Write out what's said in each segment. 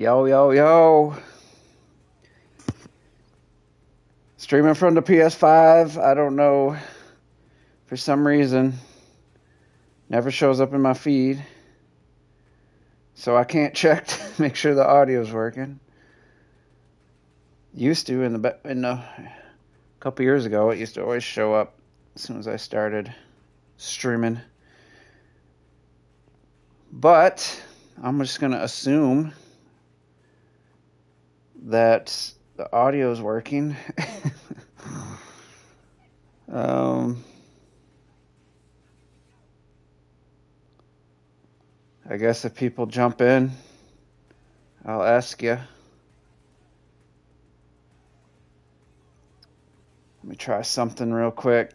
Yo, yo, yo. Streaming from the PS5. I don't know. For some reason, never shows up in my feed. So I can't check to make sure the audio's working. Used to in a couple years ago, it used to always show up as soon as I started streaming. But I'm just going to assume that the audio is working. I guess if people jump in, I'll ask you. Let me try something real quick.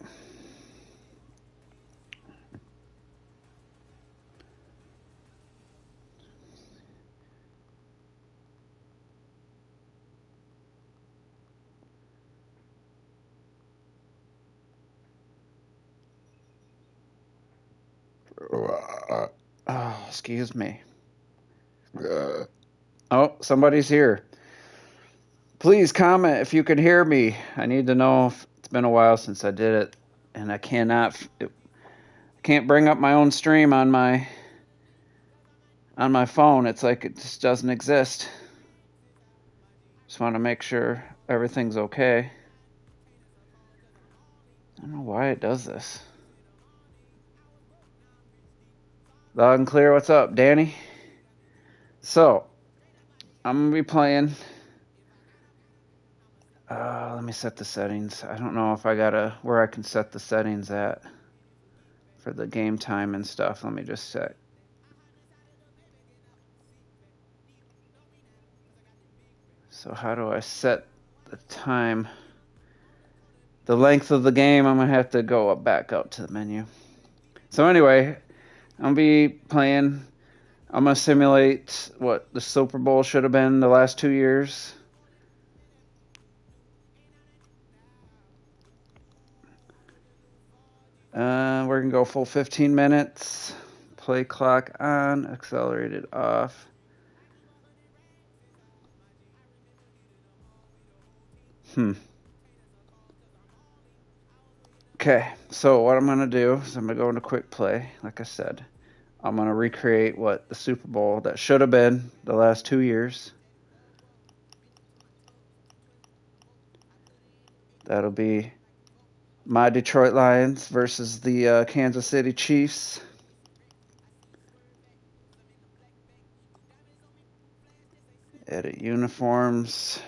Oh, excuse me. Oh, somebody's here. Please comment if you can hear me. I need to know if it's been a while since I did it, and I can't bring up my own stream on my phone. It's like it just doesn't exist. Just want to make sure everything's okay. I don't know why it does this. Loud and clear. What's up, Danny? So, I'm going to be playing. Let me set the settings. I don't know if I got where I can set the settings at for the game time and stuff. Let me just check. So how do I set the time? The length of the game, I'm going to have to go back up to the menu. So anyway, I'm going to be playing. I'm going to simulate what the Super Bowl should have been the last 2 years. We're going to go full 15 minutes. Play clock on, accelerated off. Okay, so what I'm going to do is I'm going to go into quick play, like I said. I'm going to recreate what the Super Bowl that should have been the last 2 years. That'll be my Detroit Lions versus the Kansas City Chiefs. Edit uniforms.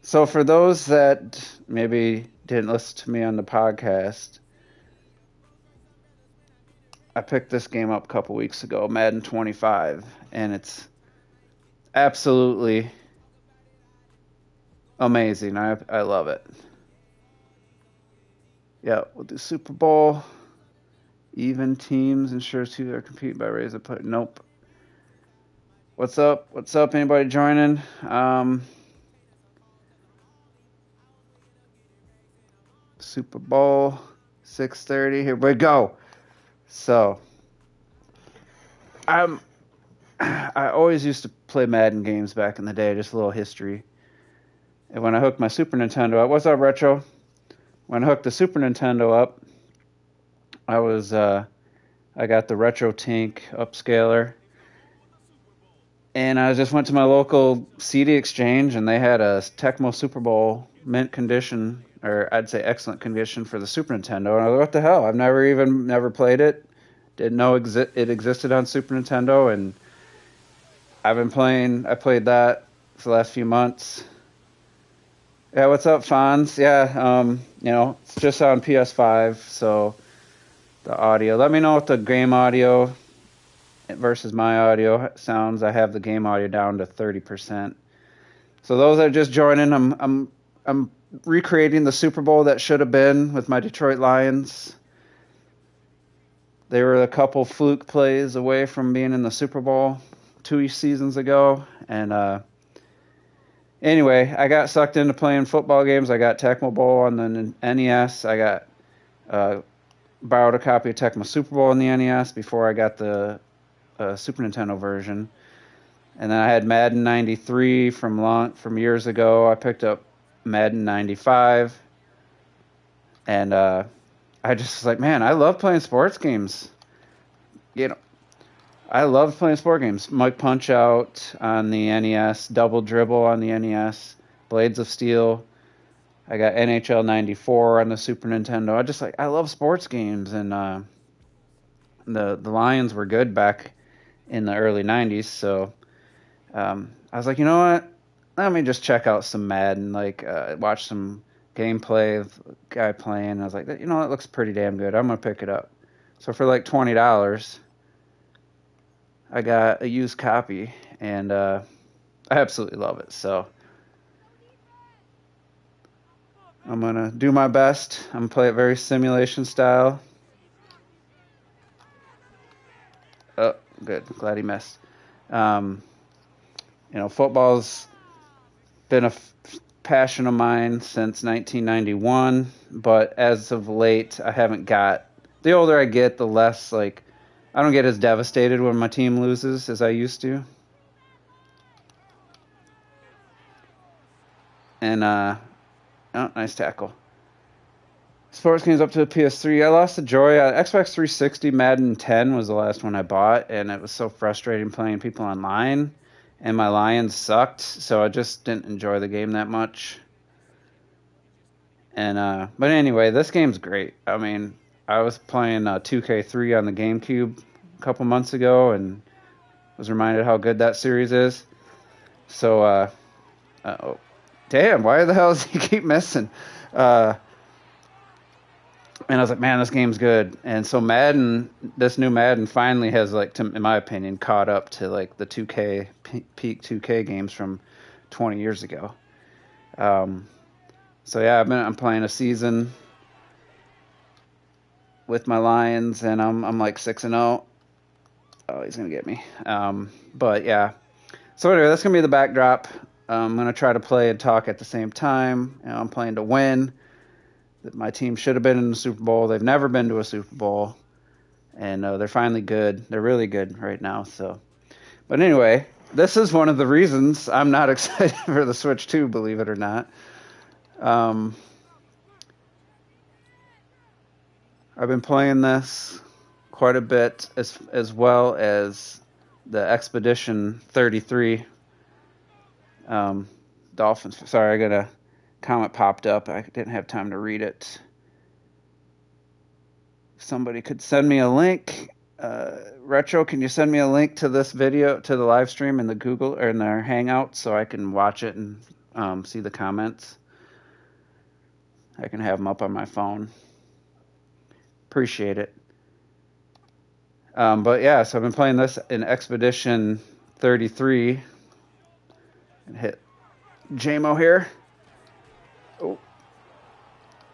So for those that maybe didn't listen to me on the podcast, I picked this game up a couple weeks ago, Madden 25, and it's absolutely amazing. I love it. Yeah, we'll do Super Bowl. Even teams ensures who are competing by raise a play. Nope. What's up? What's up? Anybody joining? Super Bowl 6:30. Here we go. So, I always used to play Madden games back in the day. Just a little history. And when I hooked my Super Nintendo up, what's up, Retro? When I hooked the Super Nintendo up, I got the Retro Tink upscaler. And I just went to my local CD exchange, and they had a Tecmo Super Bowl mint condition, or I'd say excellent condition for the Super Nintendo. And I was like, what the hell? I've never played it. Didn't know it existed on Super Nintendo, and I played that for the last few months. Yeah, what's up, Fonz? Yeah, it's just on PS5, so the audio. Let me know what the game audio versus my audio sounds. I have the game audio down to 30%. So those that are just joining, I'm recreating the Super Bowl that should have been with my Detroit Lions. They were a couple fluke plays away from being in the Super Bowl 2 seasons ago. And anyway, I got sucked into playing football games. I got Tecmo Bowl on the NES. I got borrowed a copy of Tecmo Super Bowl on the NES before I got the Super Nintendo version. And then I had Madden 93 from years ago. I picked up Madden 95, and I just was like, man, I love playing sports games. You know, I love playing sport games. Mike Punch Out on the NES, Double Dribble on the NES, Blades of Steel. I got NHL 94 on the Super Nintendo. I love sports games, and the Lions were good back in the early 90s, so I was like, you know what? Let me just check out some Madden, watch some gameplay of a guy playing. And I was like, you know, it looks pretty damn good. I'm gonna pick it up. So for like $20, I got a used copy, and I absolutely love it. So I'm gonna do my best. I'm gonna play it very simulation style. Oh, good. Glad he missed. Um, football's been a passion of mine since 1991, but as of late, I haven't got. The older I get, the less I don't get as devastated when my team loses as I used to. And oh, nice tackle. Sports games up to the PS3. I lost the joy. Xbox 360 Madden 10 was the last one I bought, and it was so frustrating playing people online. And my Lions sucked, so I just didn't enjoy the game that much. And but anyway, this game's great. I mean, I was playing 2K3 on the GameCube a couple months ago, and was reminded how good that series is. So, oh, damn! Why the hell does he keep missing? And I was like, man, this game's good. And so Madden, this new Madden finally has in my opinion, caught up to the 2K peak 2K games from 20 years ago. So yeah, I'm playing a season with my Lions, and I'm like 6-0. Oh, he's gonna get me. But yeah. So anyway, that's gonna be the backdrop. I'm gonna try to play and talk at the same time. I'm playing to win. My team should have been in the Super Bowl. They've never been to a Super Bowl, and they're finally good. They're really good right now. So, but anyway, this is one of the reasons I'm not excited for the Switch 2, believe it or not. I've been playing this quite a bit, as well as the Expedition 33 Dolphins. Sorry, I got a comment popped up. I didn't have time to read it. If somebody could send me a link. Retro, can you send me a link to this video, to the live stream in the Google or in our Hangout, so I can watch it and see the comments? I can have them up on my phone. Appreciate it. But yeah, so I've been playing this in Expedition 33. And hit JMO here. Oh,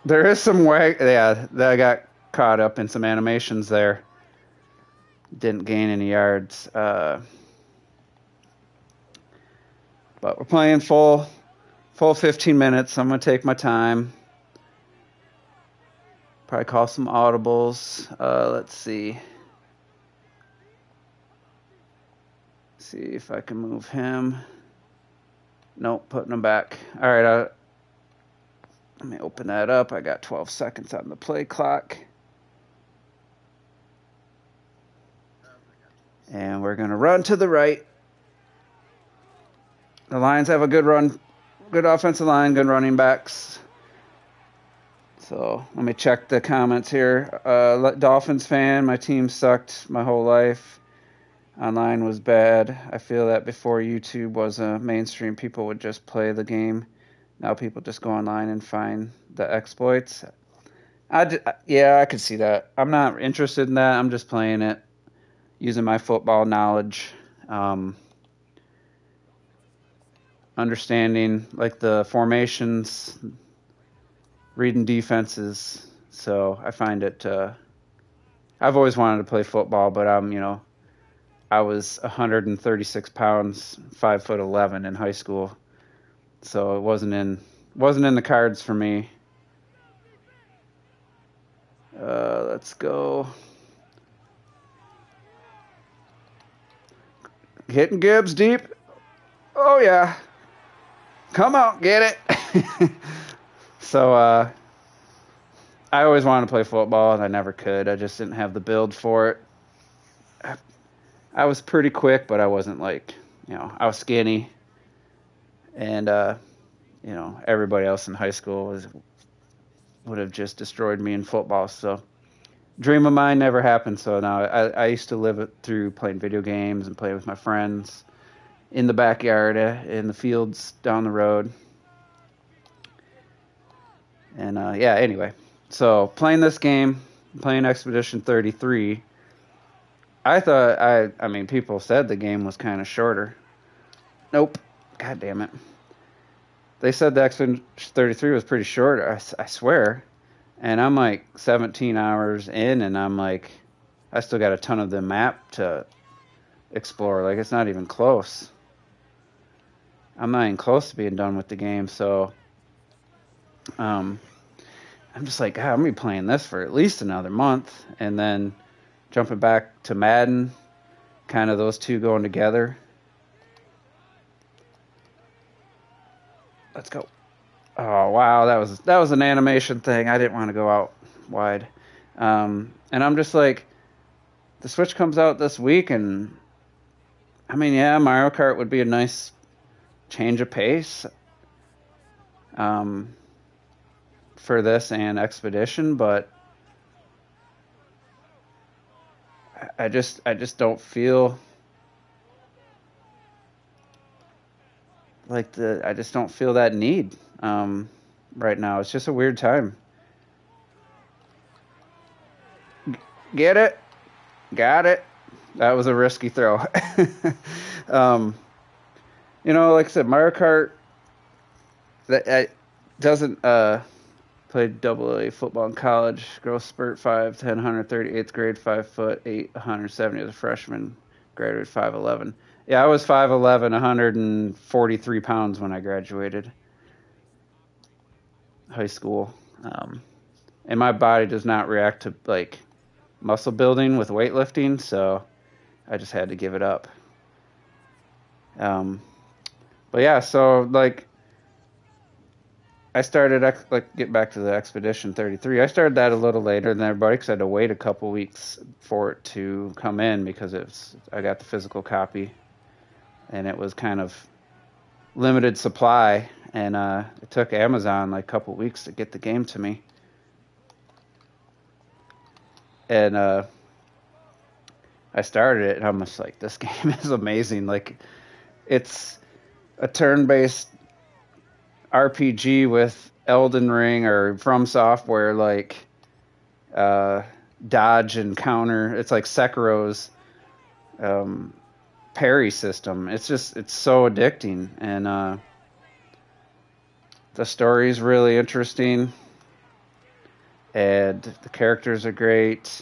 there is some way. Yeah, I got caught up in some animations there. Didn't gain any yards. But we're playing full 15 minutes. I'm gonna take my time. Probably call some audibles. Let's see. See if I can move him. Nope, putting him back. All right, let me open that up. I got 12 seconds on the play clock. And we're going to run to the right. The Lions have a good run, good offensive line, good running backs. So let me check the comments here. Dolphins fan, my team sucked my whole life. Online was bad. I feel that before YouTube was mainstream, people would just play the game. Now people just go online and find the exploits. Yeah, I could see that. I'm not interested in that. I'm just playing it, using my football knowledge, understanding the formations, reading defenses. So I find it. I've always wanted to play football, but I was 136 pounds, 5'11" in high school, so it wasn't in the cards for me. Let's go. Hitting Gibbs deep. Oh, yeah. Come out, get it. So, I always wanted to play football, and I never could. I just didn't have the build for it. I was pretty quick, but I wasn't like, I was skinny. And, everybody else in high school would have just destroyed me in football. So, dream of mine never happened. So now I used to live it through playing video games and playing with my friends in the backyard, in the fields down the road. And yeah, anyway, so playing this game, playing Expedition 33, I thought I mean, people said the game was kind of shorter. Nope. God damn it. They said the Expedition 33 was pretty short. I swear. And I'm like 17 hours in, and I'm like, I still got a ton of the map to explore. Like, it's not even close. I'm not even close to being done with the game. So, I'm just like, God, I'm gonna be playing this for at least another month, and then jumping back to Madden, kind of those two going together. Let's go. Oh wow, that was an animation thing. I didn't want to go out wide, and I'm just like, the Switch comes out this week, and I mean, yeah, Mario Kart would be a nice change of pace, for this and Expedition, but I just don't feel like I just don't feel that need right now. It's just a weird time. Get it? Got it. That was a risky throw. um, like I said, Mario Kart that doesn't played AA football in college. Growth spurt 5'10", 130, 8th grade, 5'8", 170 as a freshman. Graduated 5'11". Yeah, I was 5'11", 143 pounds when I graduated high school. And my body does not react to like muscle building with weightlifting, so I just had to give it up. But yeah, so like I started get back to the Expedition 33. I started that a little later than everybody because I had to wait a couple weeks for it to come in because I got the physical copy, and it was kind of limited supply, and it took Amazon like a couple weeks to get the game to me. And I started it, and I'm just like, this game is amazing. Like, it's a turn-based RPG with Elden Ring or From Software, like dodge and counter. It's like Sekiro's parry system. It's so addicting, and the story's really interesting, and the characters are great.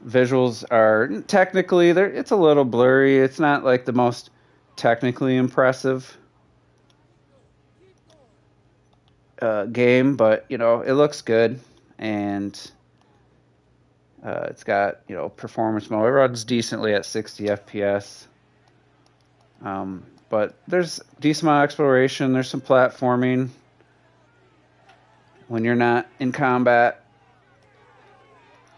Visuals are technically it's a little blurry. It's not like the most technically impressive game, but it looks good, and it's got performance mode. It runs decently at 60 FPS, but there's decent amount of exploration. There's some platforming when you're not in combat,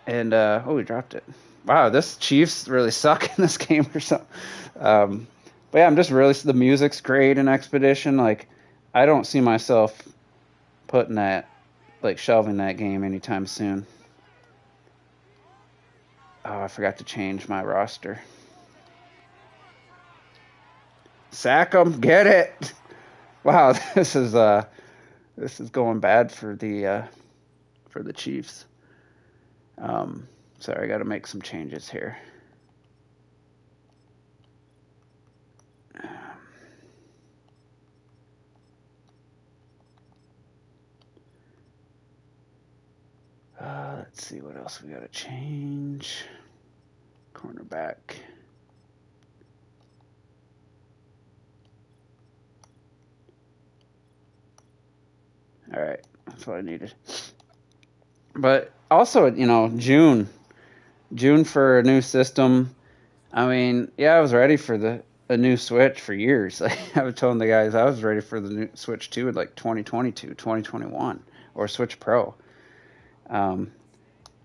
and we dropped it. Wow, this Chiefs really suck in this game or something. But yeah, I'm just really, the music's great in Expedition. Like, I don't see myself shelving that game anytime soon. Oh, I forgot to change my roster. Sack 'em, get it. Wow, this is going bad for the Chiefs. Sorry, I got to make some changes here. Let's see what else we got to change. Cornerback. All right, that's what I needed. But also, June for a new system. I mean, yeah, I was ready for a new Switch for years. Like, I was telling the guys I was ready for the new Switch 2 in like 2022, 2021, or Switch Pro. Um,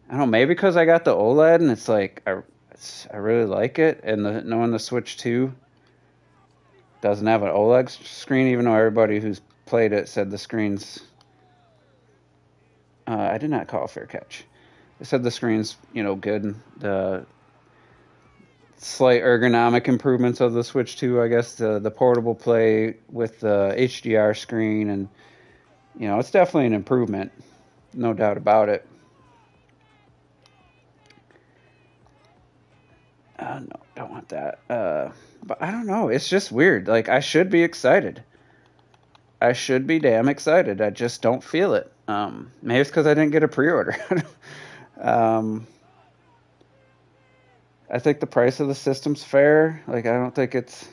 I don't know, maybe because I got the OLED and it's like I really like it, and knowing the Switch 2 doesn't have an OLED screen, even though everybody who's played it said the screen's. I did not call a fair catch. They said the screen's good. The slight ergonomic improvements of the Switch 2, I guess the portable play with the HDR screen, and it's definitely an improvement, no doubt about it. No, don't want that. But I don't know. It's just weird. Like, I should be excited. I should be damn excited. I just don't feel it. Maybe it's because I didn't get a pre-order. um, I think the price of the system's fair. Like, I don't think it's.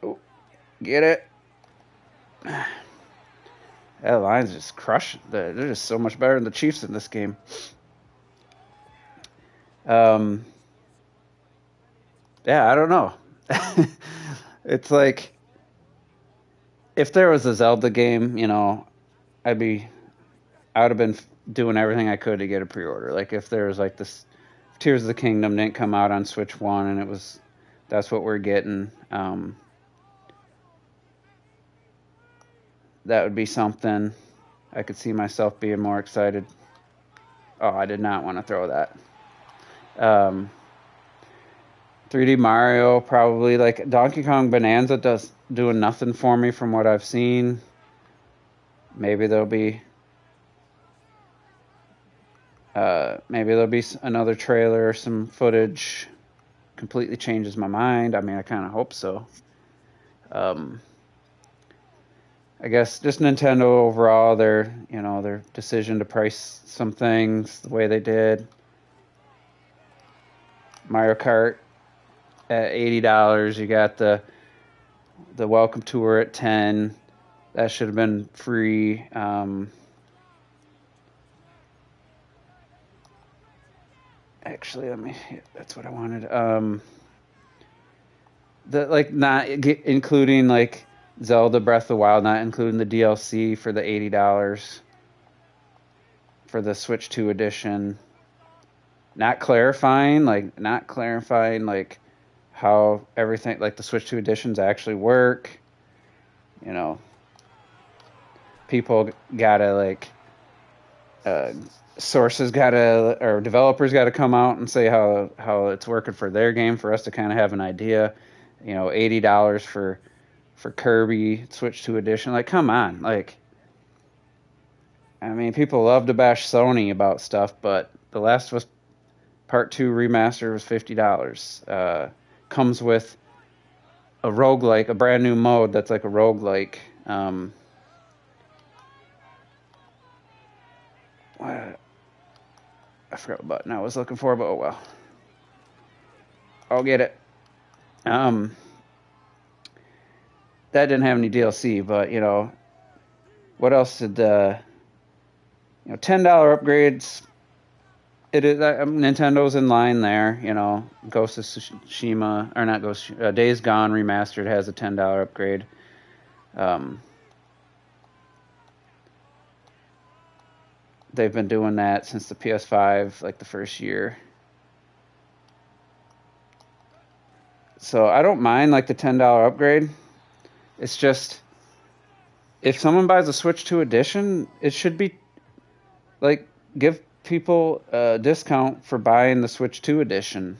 Oh, get it? That Lions just crush. They're just so much better than the Chiefs in this game. Um, yeah, I don't know. It's like if there was a Zelda game, I'd be, I would have been doing everything I could to get a pre-order. Like if there was like this, Tears of the Kingdom didn't come out on Switch One, and that's what we're getting. That would be something. I could see myself being more excited. Oh, I did not want to throw that. Um, 3D Mario, probably like Donkey Kong Bonanza doing nothing for me from what I've seen. Maybe there'll be another trailer or some footage. Completely changes my mind. I mean, I kind of hope so. Um, I guess just Nintendo overall, their decision to price some things the way they did. Mario Kart at $80. You got the welcome tour at 10. That should have been free. Actually, that's what I wanted. Not including like Zelda Breath of the Wild, not including the DLC for the $80 for the Switch 2 edition. Not clarifying like how everything like the Switch 2 editions actually work. People gotta like sources gotta or developers gotta come out and say how it's working for their game for us to kind of have an idea. $80 for Kirby Switch 2 edition. Like, come on. Like, I mean, people love to bash Sony about stuff, but The Last of Us Part 2 remaster was $50. Comes with a roguelike, a brand new mode that's like a roguelike. I forgot what button I was looking for, but oh well. I'll get it. That didn't have any DLC, but what else did $10 upgrades? It is Nintendo's in line there. Ghost of Tsushima or not Ghost Days Gone remastered has a $10 upgrade. They've been doing that since the PS5, like the first year. So I don't mind like the $10 upgrade. It's just if someone buys a Switch 2 edition, it should be like give people a discount for buying the Switch 2 edition.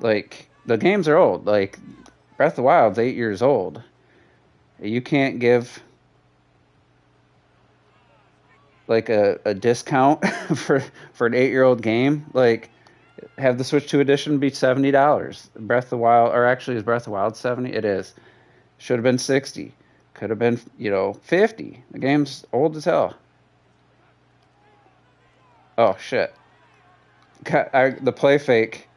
Like the games are old. Like Breath of the Wild's 8 years old. You can't give like a discount for an 8-year-old game. Like have the Switch 2 edition be $70. Breath of the Wild, or actually is Breath of the Wild 70? It is. Should have been 60. Could have been 50. The game's old as hell. Oh shit. The play fake.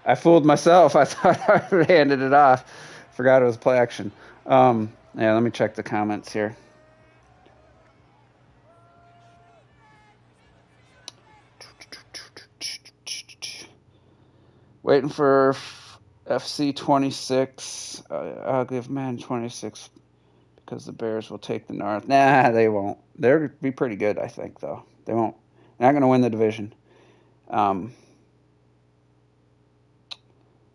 I fooled myself. I thought I handed it off. Forgot it was play action. Yeah, let me check the comments here. Waiting for FC 26. I'll give Madden 26 because the Bears will take the North. Nah, they won't. They'll be pretty good, I think, though. They won't. They're not going to win the division. I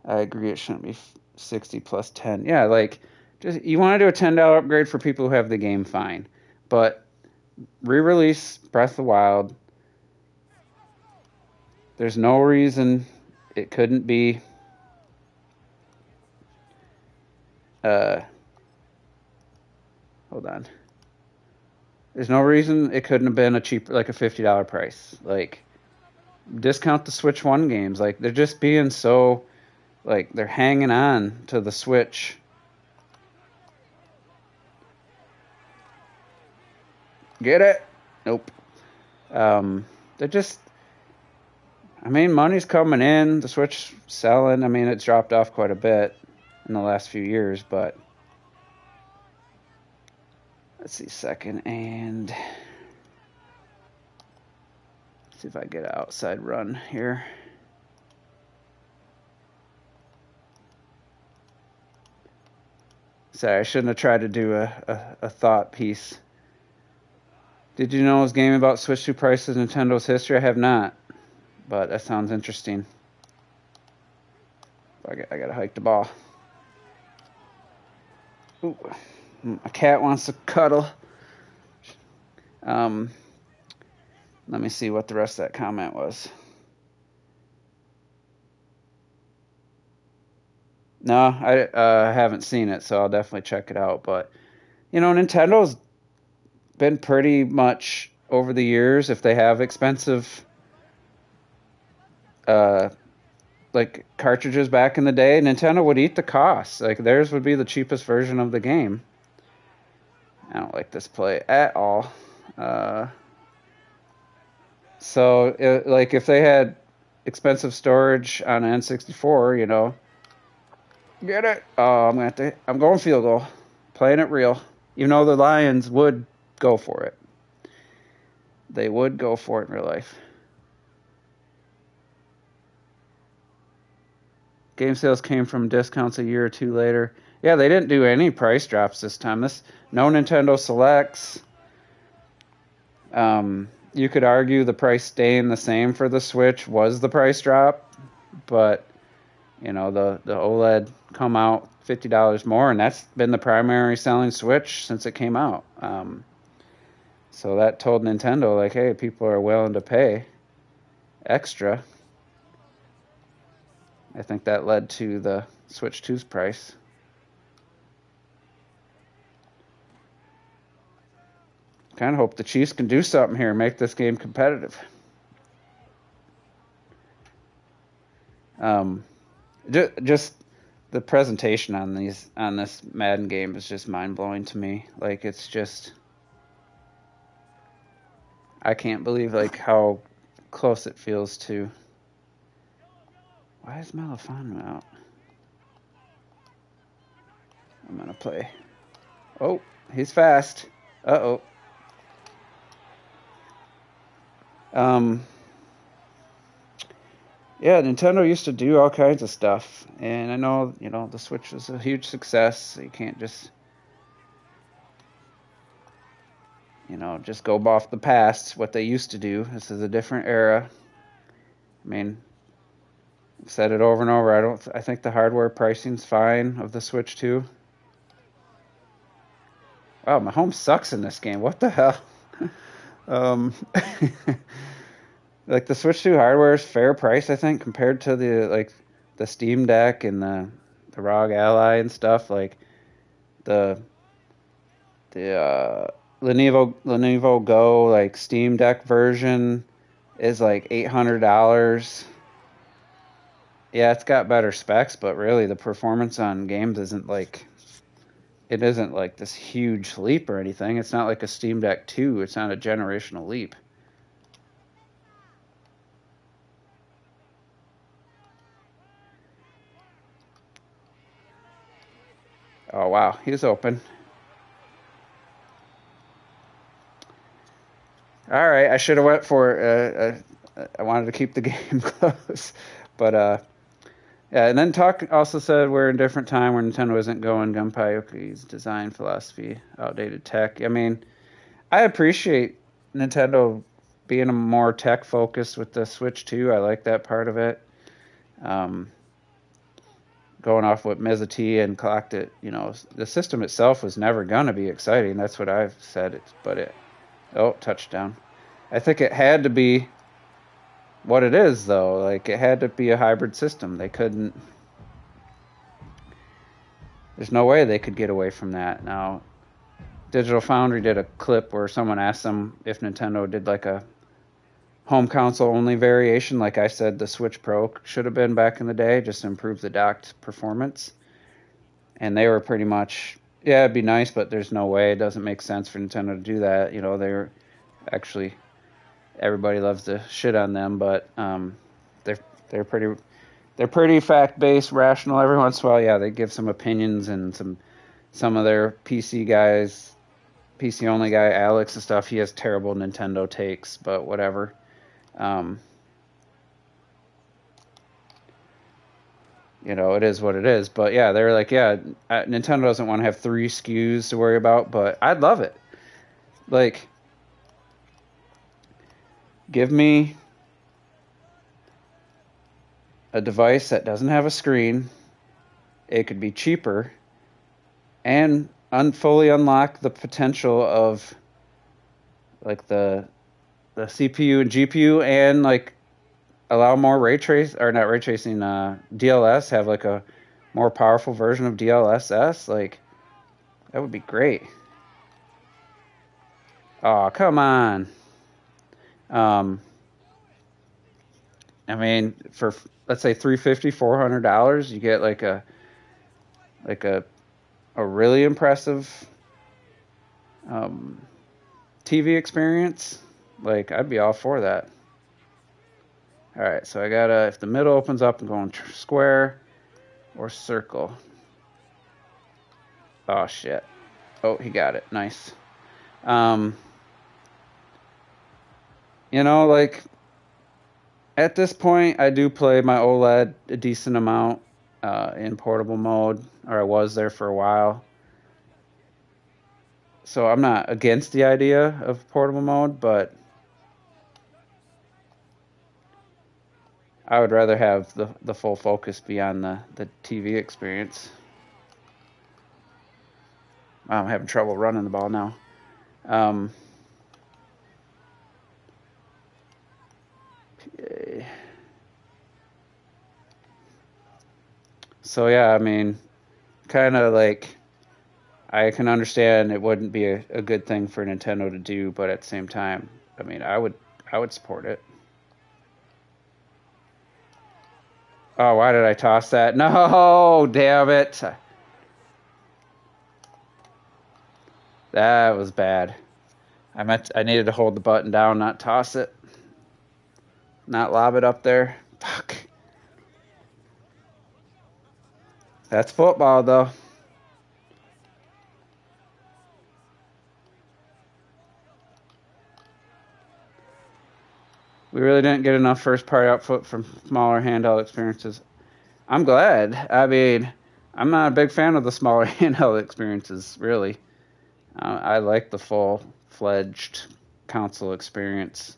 agree. It shouldn't be 60 plus 10. Yeah, like just you want to do a $10 upgrade for people who have the game, fine. But re-release Breath of the Wild. There's no reason it couldn't be. Hold on. There's no reason it couldn't have been a cheaper, like a $50 price. Like discount the Switch One games. Like they're just being so, like they're hanging on to the Switch. Get it? Nope. They're just. I mean, money's coming in. The Switch selling. I mean, it's dropped off quite a bit in the last few years, but let's see, second and see if I get an outside run here. Sorry, I shouldn't have tried to do a thought piece. Did you know this game about Switch 2 prices Nintendo's history? I have not, but that sounds interesting. I gotta hike the ball. Ooh, a cat wants to cuddle. Let me see what the rest of that comment was. No, I haven't seen it, so I'll definitely check it out. But, Nintendo's been pretty much over the years, if they have expensive like cartridges back in the day, Nintendo would eat the cost. Like theirs would be the cheapest version of the game. I don't like this play at all. So, like if they had expensive storage on N64, get it. Oh, I'm going field goal, playing it real. Even though the Lions would go for it, they would go for it in real life. Game sales came from discounts a year or two later. Yeah, they didn't do any price drops this time. No Nintendo Selects. You could argue the price staying the same for the Switch was the price drop, but the OLED come out $50 more, and that's been the primary selling Switch since it came out. So that told Nintendo, like, hey, people are willing to pay extra. I think that led to the Switch 2's price. Kind of hope the Chiefs can do something here, make this game competitive. Just the presentation on this Madden game is just mind-blowing to me. Like, it's just, I can't believe like how close it feels to. Why is Malafanu out? I'm gonna play. Oh, he's fast. Uh-oh. Yeah, Nintendo used to do all kinds of stuff, and I know, the Switch was a huge success, so you can't just, just go off the past, what they used to do. This is a different era. I mean, I've said it over and over. I think the hardware pricing's fine of the Switch 2. Wow, Mahomes sucks in this game. What the hell? Like the Switch 2 hardware is fair price, I think, compared to the Steam Deck and the ROG Ally and stuff. Like the Lenovo Go like Steam Deck version is like $800. Yeah, it's got better specs, but really the performance on games isn't like this huge leap or anything. It's not like a Steam Deck 2. It's not a generational leap. Oh, wow. He's open. All right. I should have went for I wanted to keep the game close. But Yeah, and then Talk also said we're in a different time where Nintendo isn't going Gunpei Yuki's design philosophy, outdated tech. I mean, I appreciate Nintendo being a more tech focused with the Switch too. I like that part of it. Um, Going off what Mezati and clocked it, the system itself was never gonna be exciting. That's what I've said. Touchdown. I think it had to be what it is though. Like it had to be a hybrid system. They couldn't. There's no way they could get away from that. Now, Digital Foundry did a clip where someone asked them if Nintendo did like a home console only variation. Like I said, the Switch Pro should have been back in the day, just to improve the docked performance. And they were pretty much, yeah, it'd be nice, but there's no way. It doesn't make sense for Nintendo to do that. They're actually, everybody loves to shit on them, but they're they're pretty fact based, rational. Every once in a while, yeah, they give some opinions and some of their PC guys, PC only guy Alex and stuff. He has terrible Nintendo takes, but whatever. It is what it is. But yeah, they're like, yeah, Nintendo doesn't want to have 3 SKUs to worry about, but I'd love it. Like, give me a device that doesn't have a screen. It could be cheaper and fully unlock the potential of like the CPU and GPU, and like allow more ray trace, or not ray tracing, DLS, have like a more powerful version of DLSS. Like that would be great. Oh, come on. I mean, for let's say $350, $400, you get like a really impressive TV experience. Like I'd be all for that. All right, so I gotta, if the middle opens up, I'm going square or circle. Oh shit. Oh, he got it. Nice. Like at this point, I do play my OLED a decent amount in portable mode, or I was there for a while. So I'm not against the idea of portable mode, but I would rather have the full focus be on the TV experience. I'm having trouble running the ball now. So yeah, I mean, kind of like I can understand it wouldn't be a good thing for Nintendo to do, but at the same time, I mean, I would support it. Oh, why did I toss that? No, damn it. That was bad. I needed to hold the button down, not toss it. Not lob it up there. Fuck. That's football, though. We really didn't get enough first-party output from smaller handheld experiences. I'm glad. I mean, I'm not a big fan of the smaller handheld experiences, really. I like the full-fledged console experience.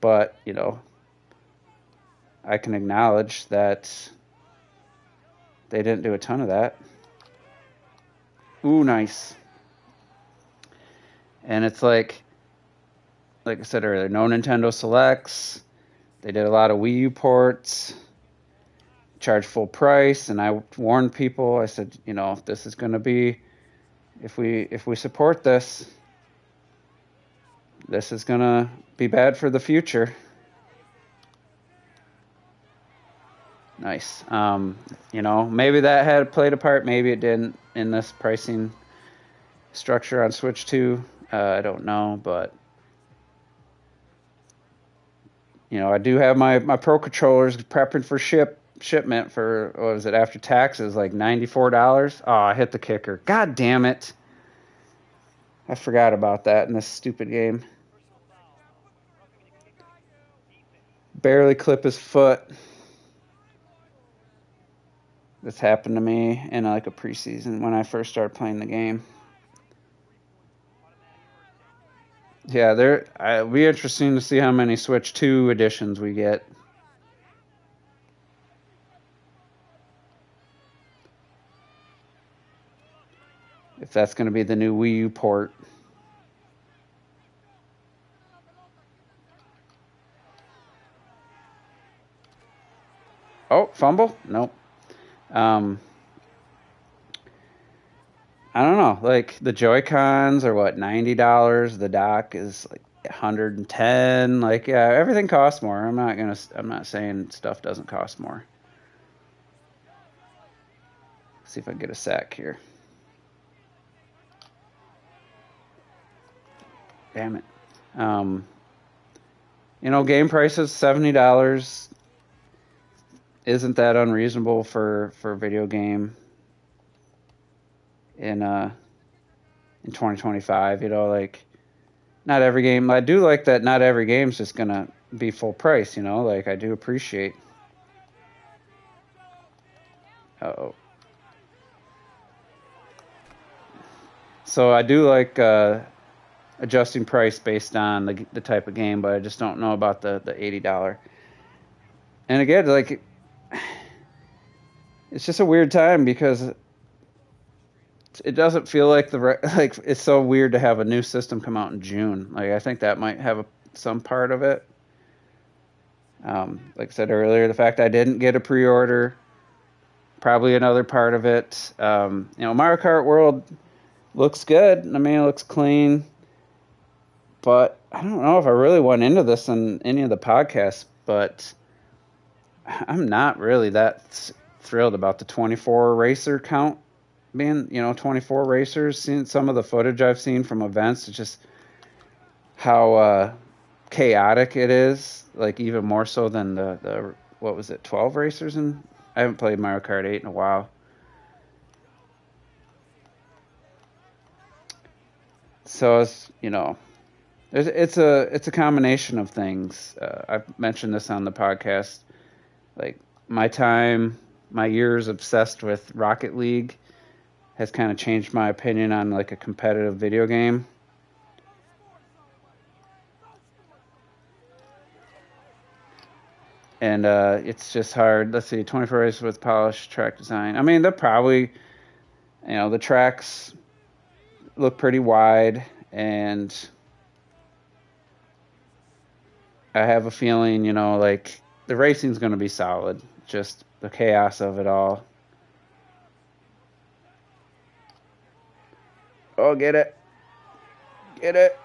But, I can acknowledge that they didn't do a ton of that. Ooh, nice. And it's like I said earlier, no Nintendo Selects. They did a lot of Wii U ports, charged full price, and I warned people. I said, if this is going to be, if we support this, this is going to be bad for the future. Nice. Maybe that had played a part. Maybe it didn't in this pricing structure on Switch 2. I don't know, but I do have my Pro controllers prepping for shipment for, what was it, after taxes, like $94. Oh, I hit the kicker. God damn it. I forgot about that in this stupid game. barely clip his foot. This happened to me in like a preseason when I first started playing the game. Yeah, it'll be interesting to see how many Switch 2 editions we get. If that's going to be the new Wii U port. Oh, fumble? Nope. I don't know. Like the Joy-Cons are what, $90. The dock is like 110. Like, yeah, everything costs more. I'm not saying stuff doesn't cost more. Let's see if I can get a sack here. Damn it. Game prices $70. Isn't that unreasonable for a video game in 2025? Like not every game. I do like that. Not every game's just gonna be full price. Like I do appreciate. Uh-oh. So I do like adjusting price based on the type of game, but I just don't know about the $80. And again, like it's just a weird time because it doesn't feel like like it's so weird to have a new system come out in June. Like I think that might have some part of it. Like I said earlier, the fact I didn't get a pre-order, probably another part of it. Mario Kart World looks good. I mean, it looks clean. But I don't know if I really went into this in any of the podcasts, but I'm not really that thrilled about the 24 racer count being, 24 racers. Seeing some of the footage I've seen from events, it's just how chaotic it is, like even more so than the what was it, 12 racers? And I haven't played Mario Kart 8 in a while. So it's a combination of things. I've mentioned this on the podcast. Like my years obsessed with Rocket League has kind of changed my opinion on like a competitive video game. And it's just hard. Let's see, 24 races with polished track design. I mean, they're probably, the tracks look pretty wide, and I have a feeling, like the racing's going to be solid. Just the chaos of it all. Oh, get it. Get it.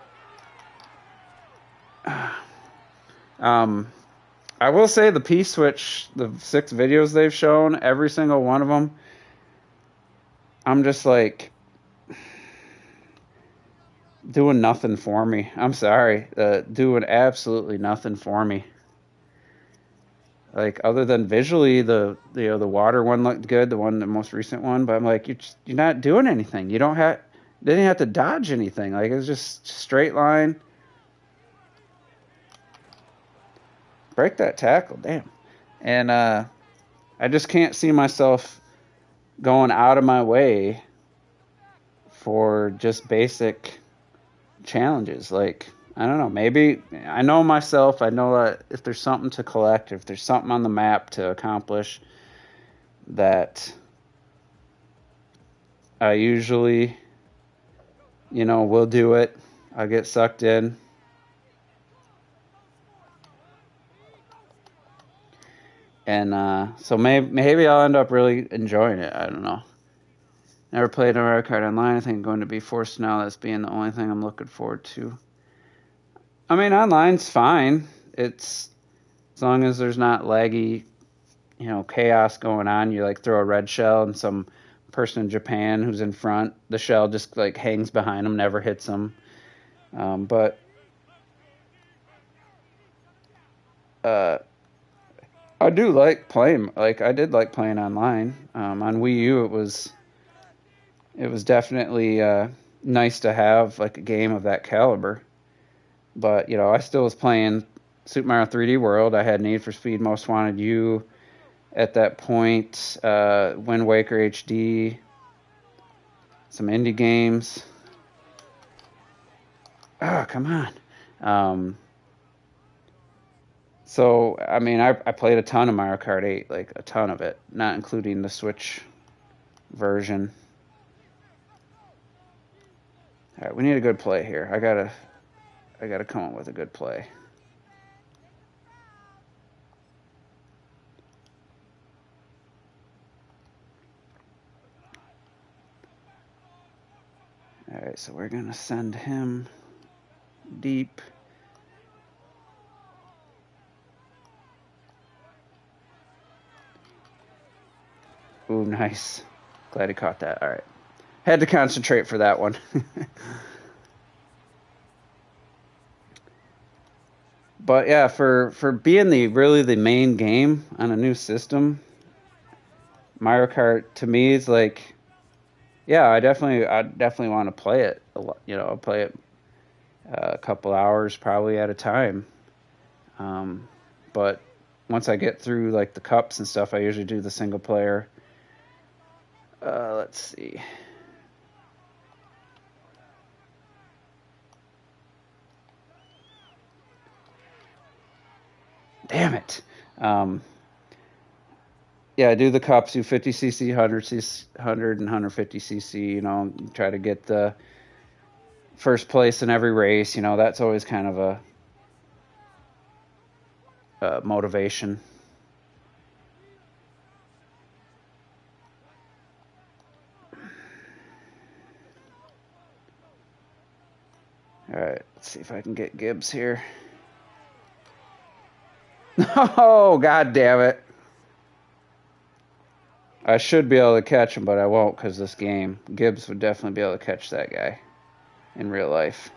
I will say the P-Switch, the 6 videos they've shown, every single one of them, I'm just like doing nothing for me. I'm sorry. Doing absolutely nothing for me. Like other than visually, the water one looked good, the most recent one, but I'm like, you're not doing anything. You didn't have to dodge anything. Like it was just straight line. Break that tackle, damn. And I just can't see myself going out of my way for just basic challenges. Like, I don't know, maybe I know myself. I know that if there's something to collect, if there's something on the map to accomplish, that I usually, will do it. I'll get sucked in. And so maybe I'll end up really enjoying it. I don't know. Never played Mario Kart Online. I think I'm going to be forced now. That's being the only thing I'm looking forward to. I mean, online's fine. It's as long as there's not laggy, chaos going on. You like throw a red shell and some person in Japan who's in front, the shell just like hangs behind them, never hits them. But I do like playing. Like I did like playing online. On Wii U, it was definitely nice to have like a game of that caliber. But I still was playing Super Mario 3D World. I had Need for Speed Most Wanted You at that point. Wind Waker HD. Some indie games. Oh, come on. So, I mean, I played a ton of Mario Kart 8, like a ton of it, not including the Switch version. All right, we need a good play here. I gotta come up with a good play. All right, so we're gonna send him deep. Ooh, nice. Glad he caught that. All right. Had to concentrate for that one. But yeah, for being really the main game on a new system, Mario Kart to me is like, yeah, I definitely want to play it. I'll play it a couple hours probably at a time. But once I get through like the cups and stuff, I usually do the single player. Let's see. Damn it. Yeah, do the cups, do 50cc, 100cc, 100 and 150cc, try to get the first place in every race. That's always kind of a motivation. All right, let's see if I can get Gibbs here. Oh, god damn it. I should be able to catch him, but I won't because this game. Gibbs would definitely be able to catch that guy in real life.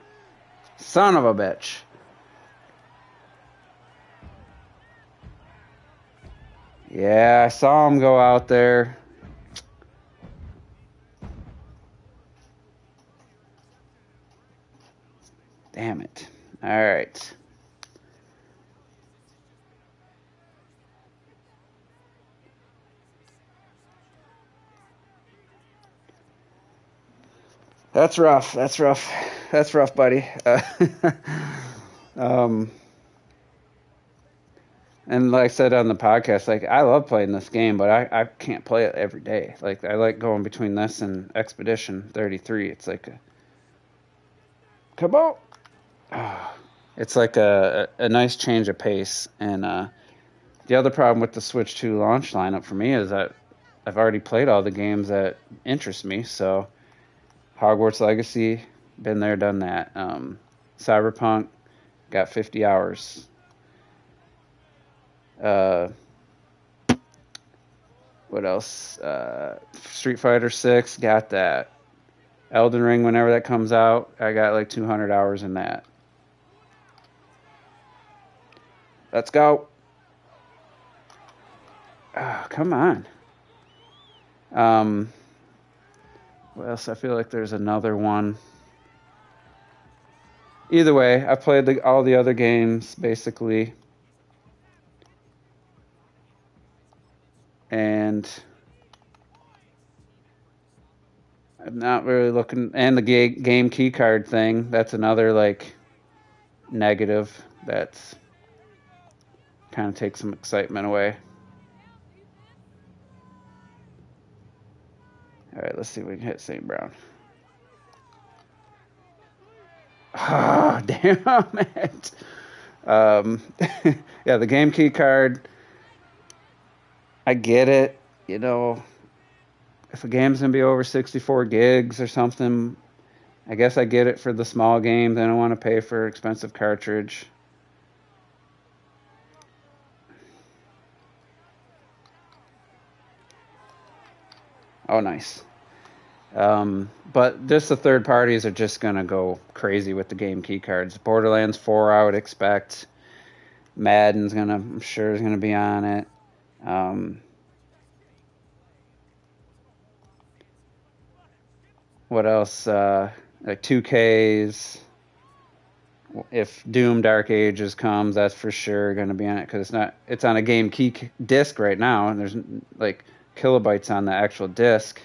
Son of a bitch. Yeah, I saw him go out there. Damn it. All right. That's rough. That's rough. That's rough, buddy. Um, and like I said on the podcast, like I love playing this game, but I can't play it every day. Like I like going between this and Expedition 33. It's like come on. Oh, it's like a nice change of pace. And the other problem with the Switch 2 launch lineup for me is that I've already played all the games that interest me. So Hogwarts Legacy, been there, done that. Cyberpunk, got 50 hours. What else? Street Fighter 6, got that. Elden Ring, whenever that comes out, I got like 200 hours in that. Let's go. Oh, come on. What else? I feel like there's another one. Either way, I played all the other games basically, and I'm not really looking. And the game key card thing, that's another like negative. That's kind of takes some excitement away. All right, let's see if we can hit St. Brown. Oh, damn it. Yeah, the game key card, I get it. If a game's going to be over 64 gigs or something, I guess I get it for the small games. I don't want to pay for expensive cartridge. Oh, nice. But just the third parties are just going to go crazy with the game key cards. Borderlands 4, I would expect. Madden's I'm sure is going to be on it. What else? Like 2Ks. If Doom Dark Ages comes, that's for sure going to be on it because it's on a game key disc right now, and there's like kilobytes on the actual disc.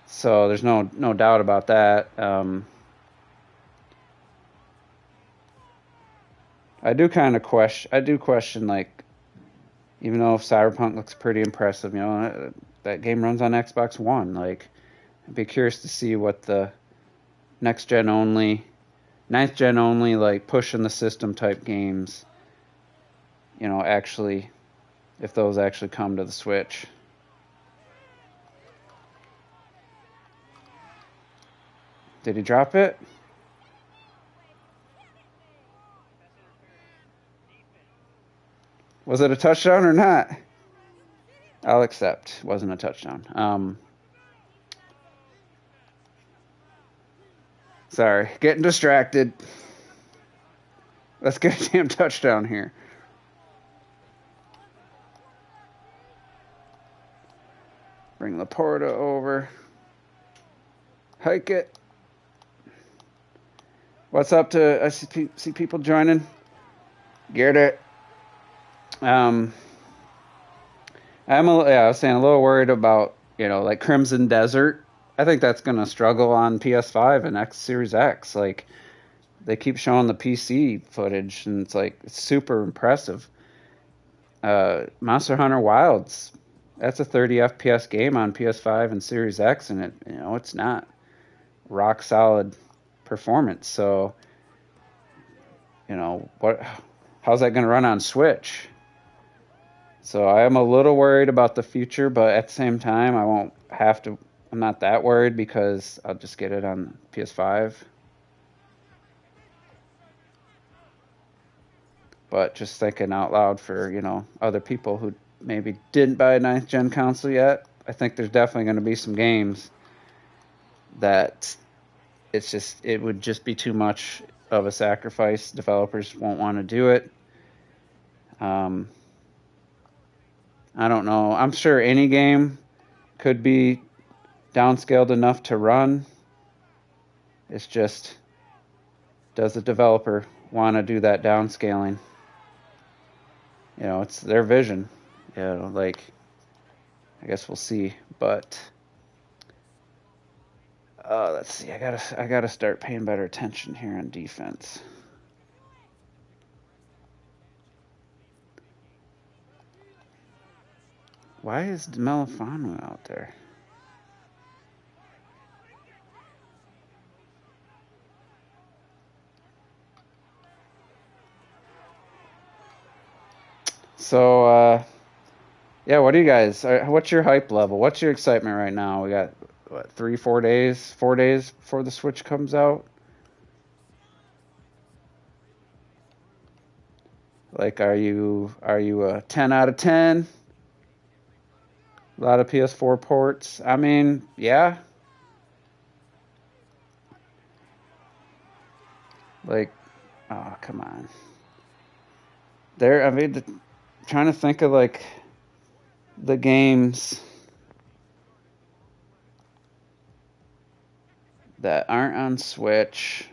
So there's no doubt about that. I do question, like, even though Cyberpunk looks pretty impressive, that game runs on Xbox One. Like, I'd be curious to see what the next gen only, ninth gen only, like pushing the system type games, actually, if those actually come to the Switch. Did he drop it? Was it a touchdown or not? I'll accept. Wasn't a touchdown. Sorry, getting distracted. Let's get a damn touchdown here. Bring Laporta over. Hike it. What's up to... I see people joining. Get it. I was saying a little worried about, like Crimson Desert. I think that's going to struggle on PS5 and X Series X. Like, they keep showing the PC footage, and it's super impressive. Monster Hunter Wilds, that's a 30 FPS game on PS5 and Series X, and it's not rock solid performance. So, how's that going to run on Switch? So I am a little worried about the future, but at the same time, I'm not that worried because I'll just get it on PS5. But just thinking out loud for, other people who maybe didn't buy a 9th gen console yet, I think there's definitely going to be some games that it would just be too much of a sacrifice. Developers won't want to do it. I don't know. I'm sure any game could be downscaled enough to run. It's just, does the developer want to do that downscaling? It's their vision. I guess we'll see. But let's see. I gotta start paying better attention here on defense. Why is Melifano out there? So, what do you guys? What's your hype level? What's your excitement right now? We got 4 days before the Switch comes out. Like, are you a 10 out of 10? A lot of PS4 ports. I mean, yeah. Like, oh, come on. Trying to think of like the games that aren't on Switch.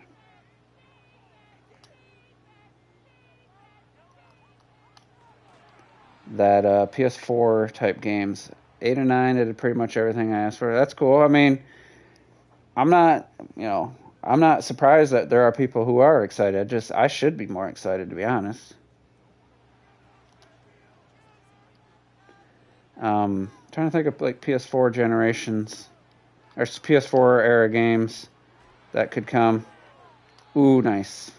That PS4 type games. 8 and 9 did pretty much everything I asked for. That's cool. I mean, I'm not surprised that there are people who are excited. I should be more excited, to be honest. Trying to think of like PS4 generations or PS4 era games that could come. Ooh, nice.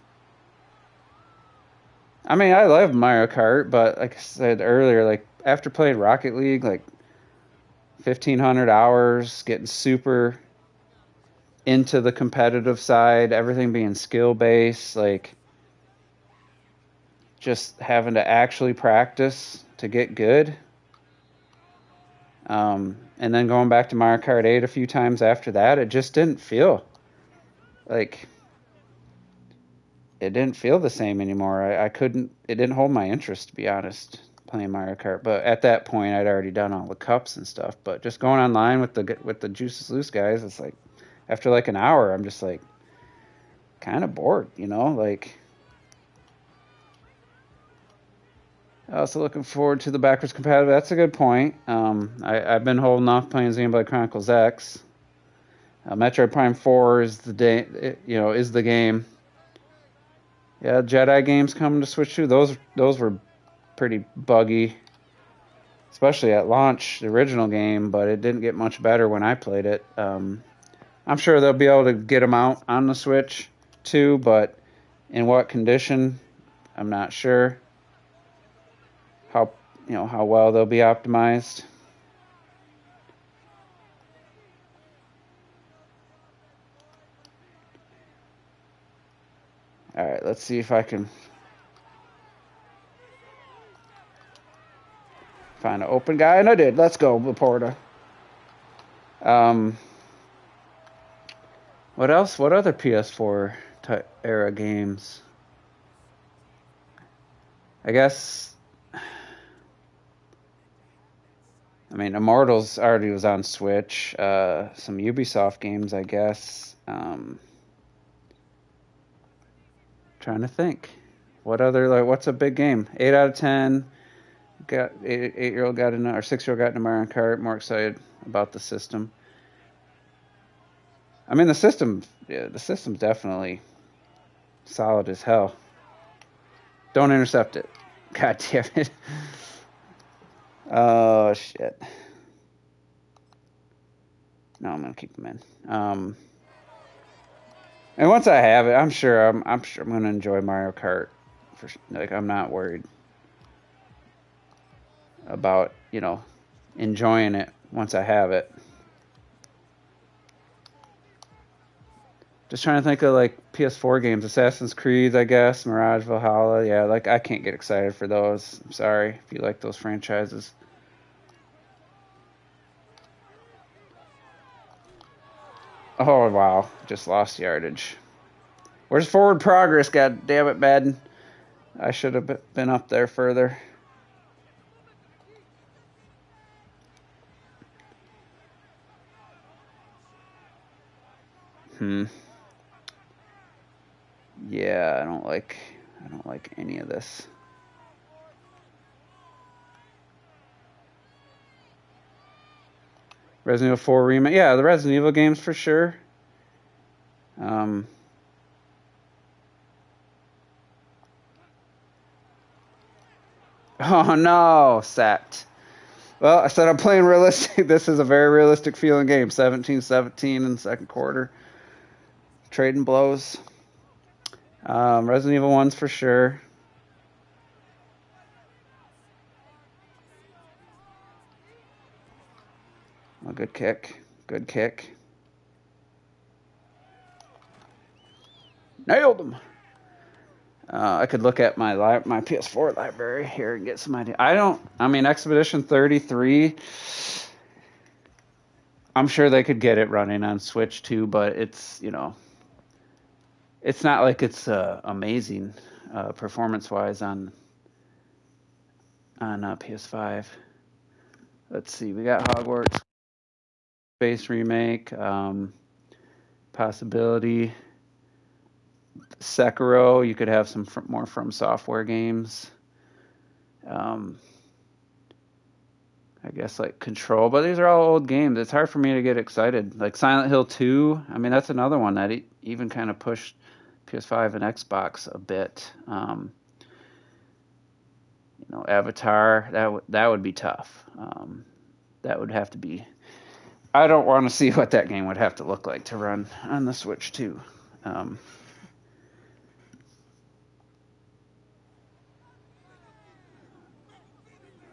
I mean, I love Mario Kart, but like I said earlier, like after playing Rocket League, like 1,500 hours, getting super into the competitive side, everything being skill based, like just having to actually practice to get good. And then going back to Mario Kart 8 a few times after that, it just didn't feel like it didn't feel the same anymore. It didn't hold my interest, to be honest, playing Mario Kart. But at that point, I'd already done all the cups and stuff. But just going online with the Juices Loose guys, it's like after like an hour, I'm just like, kind of bored, you know, like. Also looking forward to the backwards compatible. That's a good point. I've been holding off playing Xenoblade Chronicles X. Metroid Prime 4 is the day, is the game. Yeah, Jedi games coming to Switch too. Those were pretty buggy, especially at launch, the original game. But it didn't get much better when I played it. I'm sure they'll be able to get them out on the Switch too, but in what condition, I'm not sure. How well they'll be optimized. All right, let's see if I can find an open guy, and I did. Let's go, Laporta. What else? What other PS4 era games? I guess. I mean, Immortals already was on Switch. Some Ubisoft games, I guess. Trying to think. What other, what's a big game? 8 out of 10. Got 8-year-old got in, or 6-year-old got into Mario Kart. More excited about the system. I mean, the system's definitely solid as hell. Don't intercept it. God damn it. Oh, shit. No, I'm gonna keep them in. And once I have it, I'm sure I'm gonna enjoy Mario Kart. I'm not worried about enjoying it once I have it. Just trying to think of PS4 games, Assassin's Creed, I guess, Mirage, Valhalla. Yeah, I can't get excited for those. I'm sorry if you like those franchises. Oh wow, just lost yardage. Where's forward progress? God damn it, Madden. I should have been up there further. Yeah, I don't like any of this. Resident Evil 4 remake. Yeah, the Resident Evil games for sure. Oh no, sacked. Well, I said I'm playing realistic. This is a very realistic feeling game. 17-17 in the second quarter. Trading blows. Resident Evil 1's for sure. A good kick. Good kick. Nailed him. I could look at my PS4 library here and get some idea. I mean, Expedition 33, I'm sure they could get it running on Switch too, but it's not like it's amazing performance-wise on PS5. Let's see, we got Hogwarts Space Remake, possibility. Sekiro, you could have some more From Software games. I guess Control, but these are all old games. It's hard for me to get excited. Like Silent Hill 2, I mean, that's another one that even kind of pushed PS5 and Xbox a bit. Avatar, that would be tough. That would have to be. I don't want to see what that game would have to look like to run on the Switch too.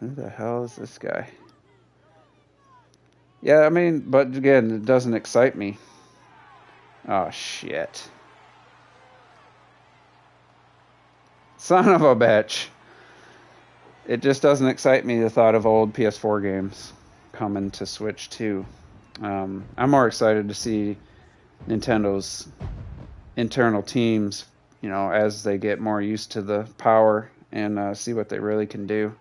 Who the hell is this guy? Yeah, I mean, but again, it doesn't excite me. Oh, shit. Son of a bitch. It just doesn't excite me, the thought of old PS4 games coming to Switch too. I'm more excited to see Nintendo's internal teams, as they get more used to the power and see what they really can do.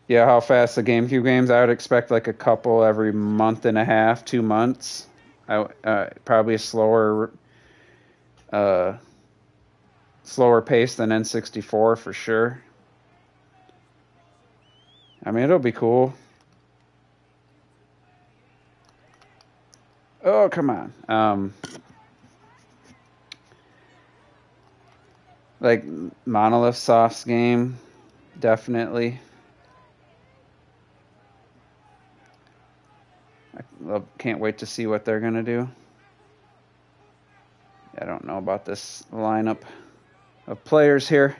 Yeah, how fast the GameCube games? I would expect a couple every month and a half, 2 months. Probably a uh, slower pace than N64 for sure. I mean, it'll be cool. Oh, come on. Like Monolith Soft's game, definitely. Can't wait to see what they're gonna do. I don't know about this lineup of players here.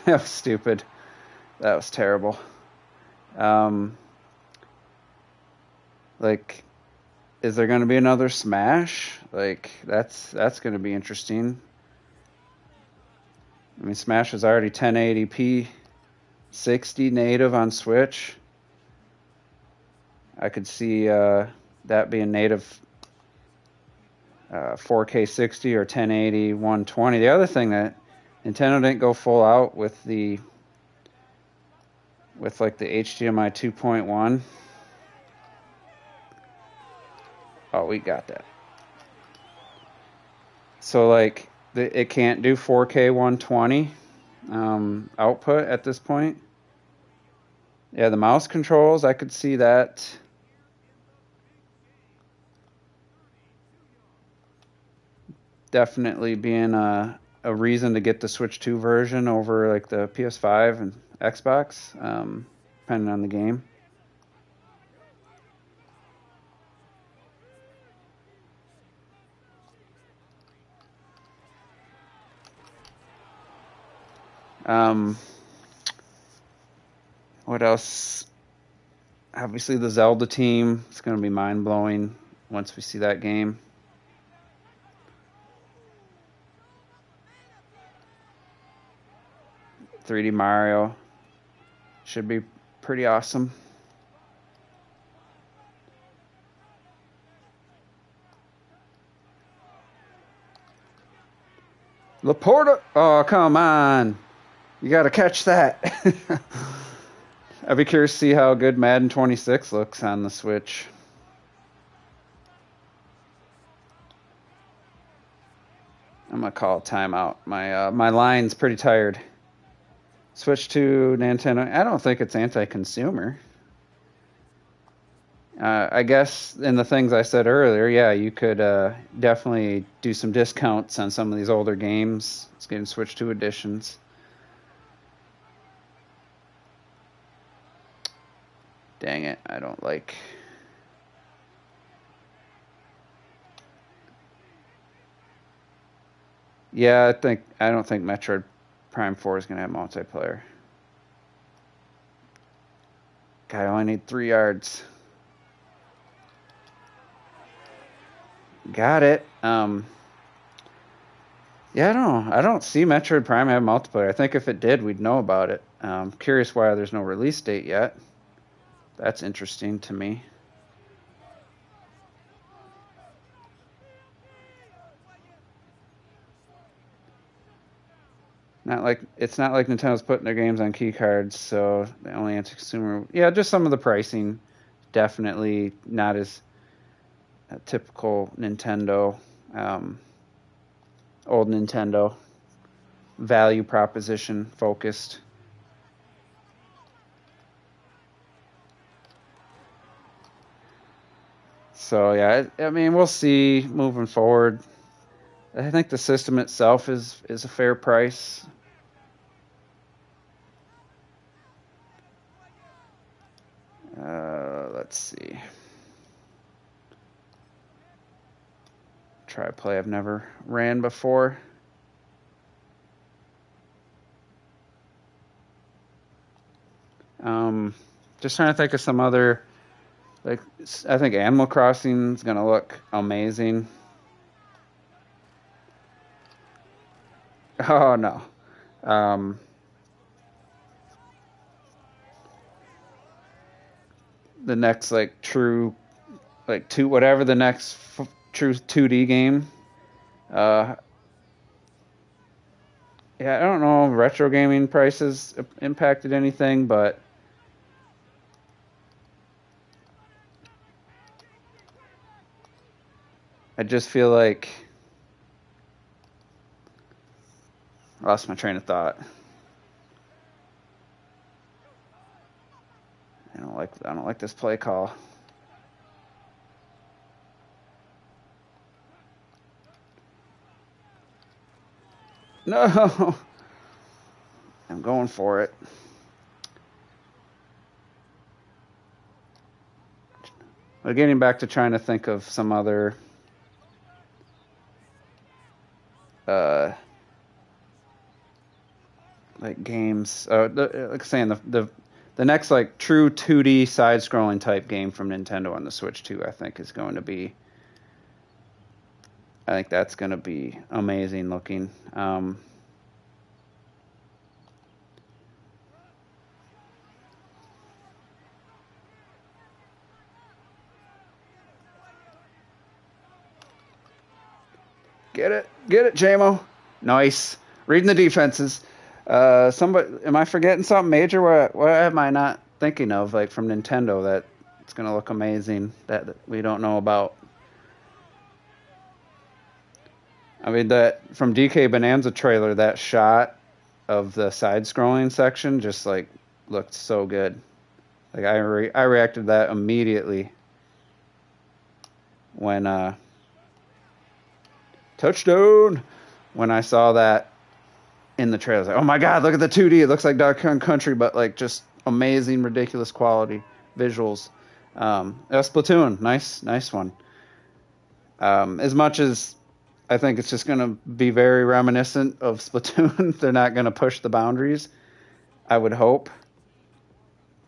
That was stupid. That was terrible. Like, is there going to be another Smash? Like, that's going to be interesting. I mean, Smash is already 1080p, 60 native on Switch. I could see that being native 4K 60 or 1080 120. The other thing that Nintendo didn't go full out with like the HDMI 2.1. Oh, we got that. So like it can't do 4K 120 output at this point. Yeah, the mouse controls, I could see that. Definitely being a reason to get the Switch 2 version over like the PS5 and Xbox, depending on the game. What else? Obviously, the Zelda team. It's going to be mind-blowing once we see that game. $3D Mario should be pretty awesome. Laporta! Oh, come on. You got to catch that. I'd be curious to see how good Madden 26 looks on the Switch. I'm going to call timeout. My line's pretty tired. Switch to Nintendo. I don't think it's anti-consumer. I guess in the things I said earlier, yeah, you could definitely do some discounts on some of these older games. It's getting Switch 2 editions. Dang it, I don't like... Yeah, I don't think Metroid Prime 4 is going to have multiplayer. God, I only need 3 yards. Got it. Yeah, I don't see Metroid Prime have multiplayer. I think if it did, we'd know about it. Curious why there's no release date yet. That's interesting to me. It's not like Nintendo's putting their games on key cards, so the only anti-consumer. Yeah, just some of the pricing, definitely not as typical Nintendo, old Nintendo, value proposition focused. So yeah, I mean we'll see moving forward. I think the system itself is a fair price. Let's see. Try play I've never ran before. Just trying to think of some other, like, I think Animal Crossing is going to look amazing. Oh, no. The next, like, true, like, whatever the next true 2D game. Yeah, I don't know if retro gaming prices impacted anything, but I just feel like I lost my train of thought. I don't like this play call. No. I'm going for it. But getting back to trying to think of some other like games. Like saying the next like true 2D side-scrolling type game from Nintendo on the Switch 2, I think is going to be. I think that's going to be amazing looking. Get it, JMO. Nice. Reading the defenses. Am I forgetting something major? What am I not thinking of, like from Nintendo, that it's gonna look amazing that we don't know about? I mean, that from DK Bonanza trailer, that shot of the side-scrolling section just like looked so good. Like I reacted to that immediately when touchdown when I saw that in the trailer. I was like, oh my god, look at the 2D. It looks like Donkey Country, but like just amazing, ridiculous quality visuals. Splatoon, nice one. As much as I think it's just going to be very reminiscent of Splatoon, they're not going to push the boundaries. I would hope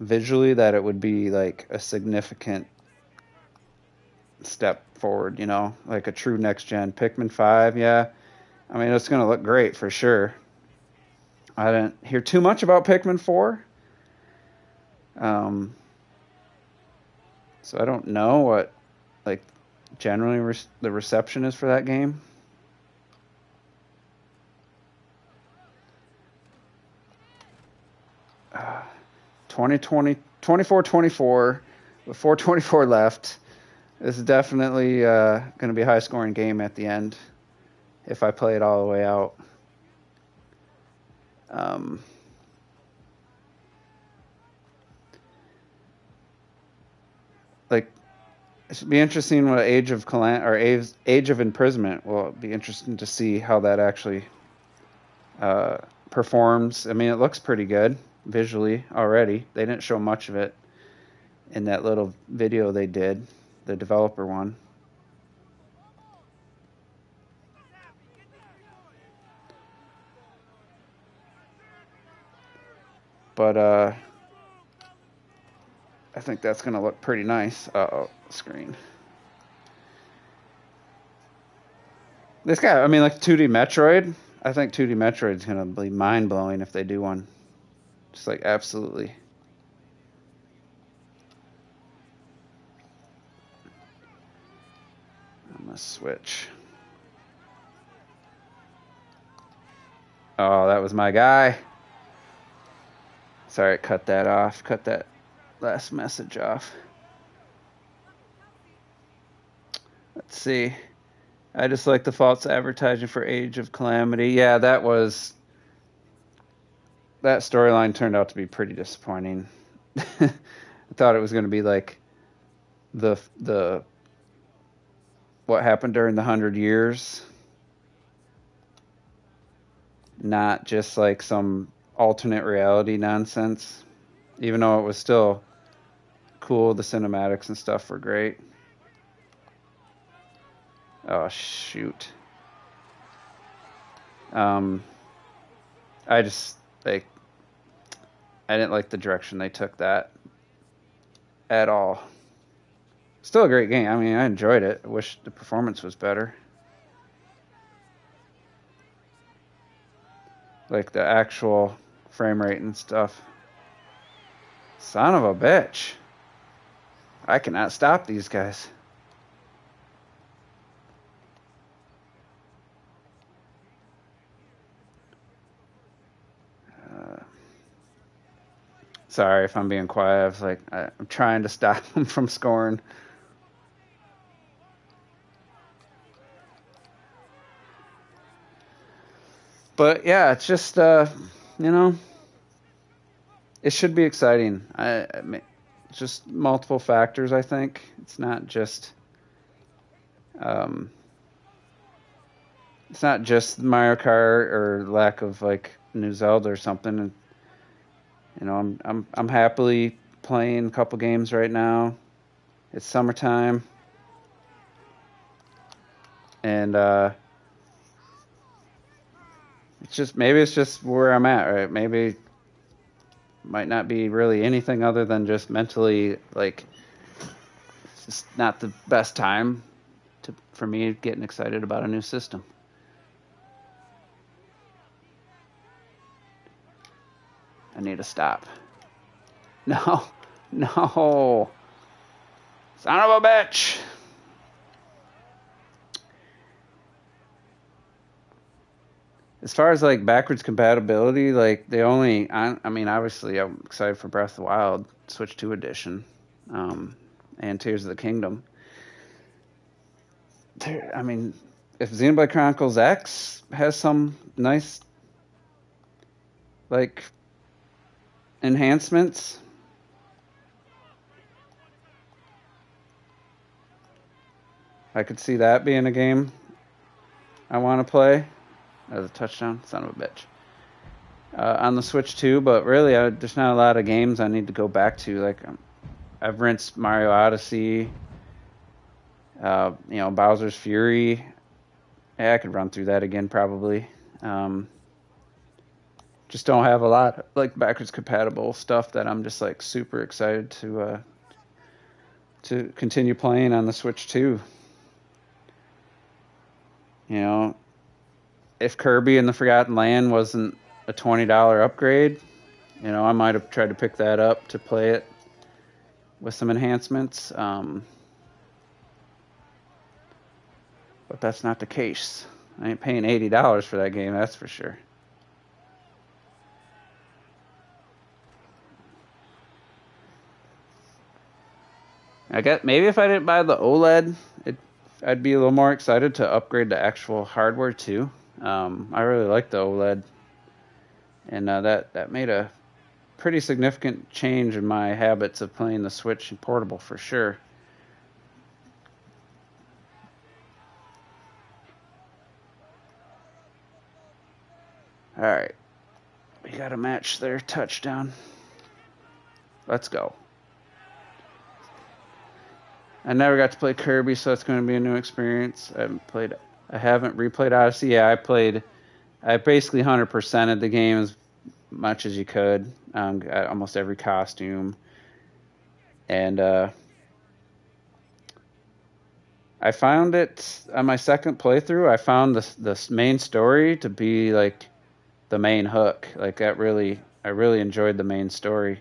visually that it would be like a significant step forward, you know, like a true next gen. Pikmin 5, yeah. I mean, it's going to look great for sure. I didn't hear too much about Pikmin 4. So I don't know what, like, generally the reception is for that game. Uh, 2020, 24-24, with 4:24 left. This is definitely going to be a high-scoring game at the end if I play it all the way out. Like, it should be interesting what age of imprisonment will be interesting to see how that actually performs. I mean, it looks pretty good visually already. They didn't show much of it in that little video they did, the developer one. But I think that's going to look pretty nice. Uh-oh, screen. This guy, I mean, like 2D Metroid. I think 2D Metroid's going to be mind-blowing if they do one. Just like absolutely. I'm going to switch. Oh, that was my guy. Sorry, cut that off. Cut that last message off. Let's see. I just like the false advertising for Age of Calamity. Yeah, that storyline turned out to be pretty disappointing. I thought it was going to be like the what happened during the 100 Years, not just like some alternate reality nonsense. Even though it was still cool, the cinematics and stuff were great. Oh shoot. I just I didn't like the direction they took that at all. Still a great game. I mean, I enjoyed it. I wish the performance was better. Like the actual frame rate and stuff. Son of a bitch. I cannot stop these guys. Sorry if I'm being quiet. I was like, I'm trying to stop them from scoring. But yeah, it's just you know, it should be exciting. Just multiple factors. I think it's not just um, Mario Kart or lack of like new Zelda or something. And you know, I'm happily playing a couple games right now. It's summertime, and it's just where I'm at, right? Maybe might not be really anything other than just mentally like it's just not the best time for me getting excited about a new system. I need to stop. No, no, son of a bitch. As far as like backwards compatibility, like I mean, obviously, I'm excited for Breath of the Wild, Switch 2 edition, and Tears of the Kingdom. I mean, if Xenoblade Chronicles X has some nice like enhancements, I could see that being a game I want to play as a touchdown. Son of a bitch. On the Switch too, but really, there's not a lot of games I need to go back to. Like, I've rinsed Mario Odyssey, you know, Bowser's Fury. Yeah, I could run through that again probably. Just don't have a lot like backwards compatible stuff that I'm just like super excited to continue playing on the Switch too. You know, if Kirby and the Forgotten Land wasn't a $20 upgrade, you know, I might have tried to pick that up to play it with some enhancements. But that's not the case. I ain't paying $80 for that game, that's for sure. I guess maybe if I didn't buy the OLED, I'd be a little more excited to upgrade the actual hardware too. I really like the OLED, and that made a pretty significant change in my habits of playing the Switch and portable for sure. All right, we got a match there, touchdown. Let's go. I never got to play Kirby, so it's going to be a new experience. I haven't replayed Odyssey. Yeah, I basically 100%ed the game as much as you could. Got almost every costume, and I found it on my second playthrough. I found the main story to be like the main hook. Like I really enjoyed the main story,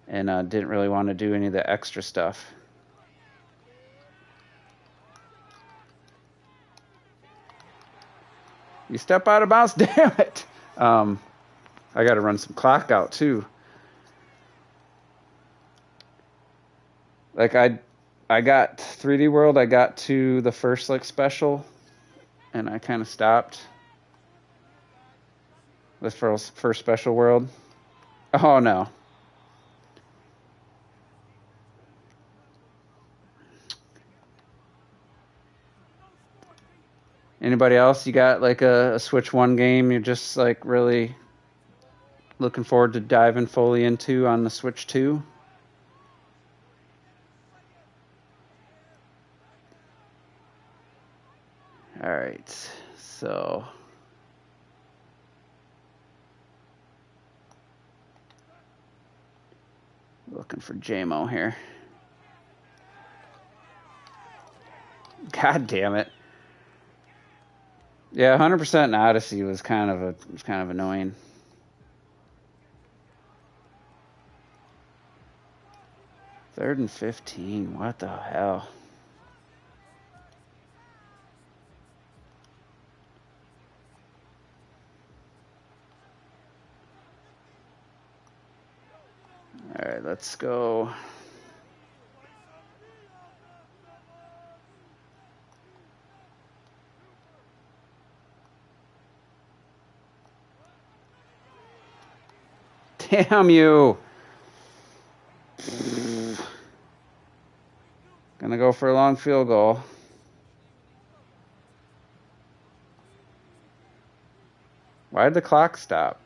and didn't really want to do any of the extra stuff. You step out of bounds, damn it! I got to run some clock out too. Like I got 3D World. I got to the first like special, and I kind of stopped. The first special world. Oh no. Anybody else? You got like a Switch One game you're just like really looking forward to diving fully into on the Switch 2? All right. So looking for JMO here. God damn it. Yeah, 100% in Odyssey was kind of annoying. Third and 15. What the hell? All right, let's go. Damn you. Gonna go for a long field goal. Why did the clock stop?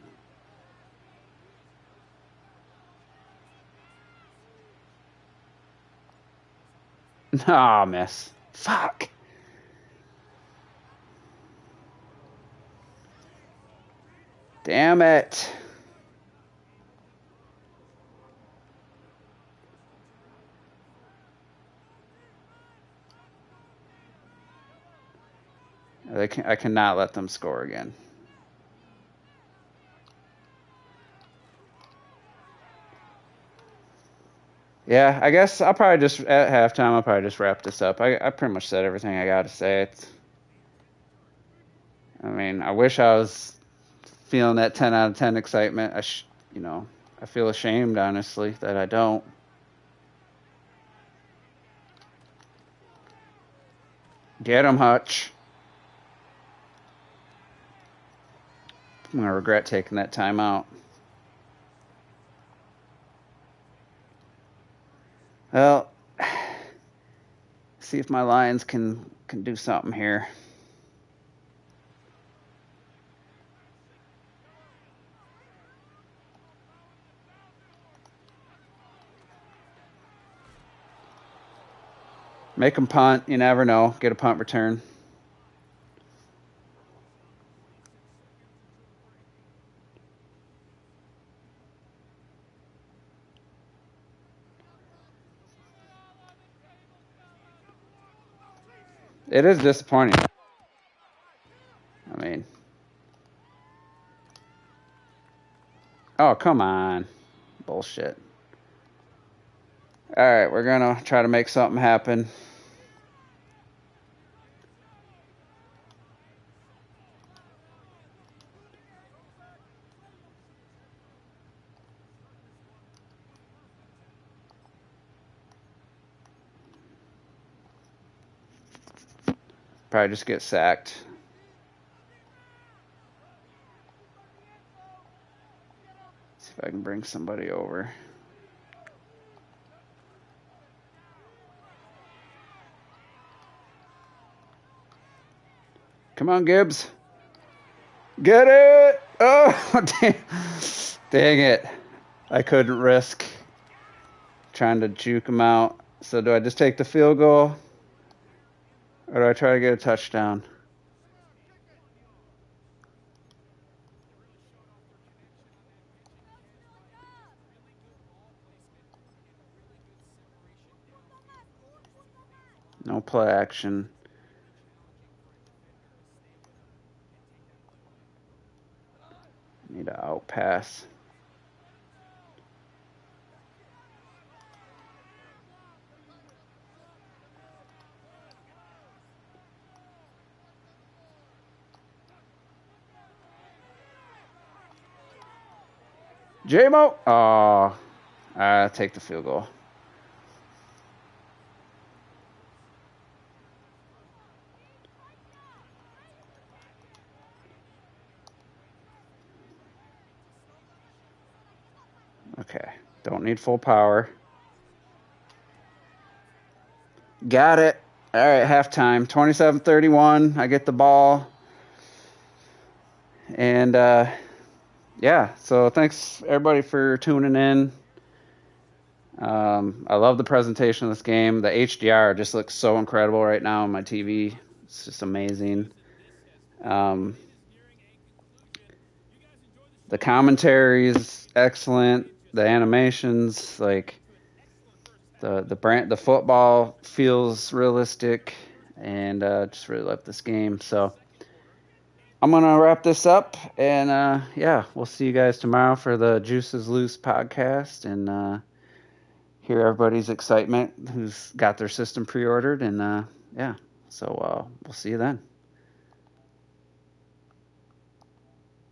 No, miss. Fuck. Damn it. I cannot let them score again. Yeah, I guess I'll probably just, at halftime, I'll probably just wrap this up. I pretty much said everything I got to say. I mean, I wish I was feeling that 10 out of 10 excitement. I feel ashamed, honestly, that I don't. Get him, Hutch. I'm going to regret taking that time out. Well, see if my Lions can do something here. Make them punt. You never know. Get a punt return. It is disappointing. I mean, oh, come on. Bullshit. All right, we're going to try to make something happen. Probably just get sacked. See if I can bring somebody over. Come on, Gibbs. Get it! Oh, dang it. I couldn't risk trying to juke him out. So do I just take the field goal? Or do I try to get a touchdown? No play action. Need to out pass. J-Mo! Oh, I take the field goal. Okay, don't need full power. Got it. All right, halftime. 27-31. I get the ball. And, yeah, so thanks, everybody, for tuning in. I love the presentation of this game. The HDR just looks so incredible right now on my TV. It's just amazing. The commentary is excellent. The animations, like the football feels realistic, and just really love this game. So I'm gonna wrap this up, and yeah, we'll see you guys tomorrow for the Juices Loose podcast, and hear everybody's excitement who's got their system pre-ordered, and yeah, so we'll see you then.